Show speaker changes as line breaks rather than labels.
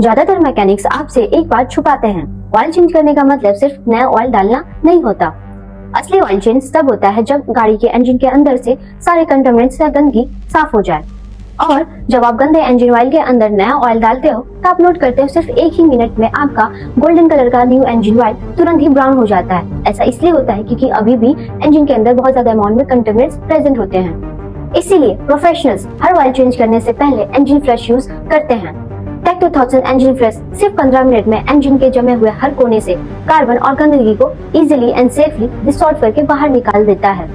ज्यादातर मैकेनिक्स आपसे एक बात छुपाते हैं। ऑयल चेंज करने का मतलब सिर्फ नया ऑयल डालना नहीं होता। असली ऑयल चेंज तब होता है जब गाड़ी के इंजन के अंदर से सारे कंटामिनेंट्स या गंदगी साफ हो जाए। और जब आप गंदे इंजन ऑयल के अंदर नया ऑयल डालते हो तो आप नोट करते हो सिर्फ एक ही मिनट में आपका गोल्डन कलर का न्यू इंजन ऑयल तुरंत ही ब्राउन हो जाता है। ऐसा इसलिए होता है क्योंकि अभी भी इंजन के अंदर बहुत ज्यादा अमाउंट में कंटामिनेंट्स प्रेजेंट होते हैं। इसीलिए प्रोफेशनल्स हर ऑयल चेंज करने से पहले इंजन फ्रेश यूज करते हैं। टेक 2000 इंजन फ्रेश सिर्फ 15 मिनट में इंजन के जमे हुए हर कोने से कार्बन और गंदगी को इजीली एंड सेफली डिसॉल्व करके बाहर निकाल देता है।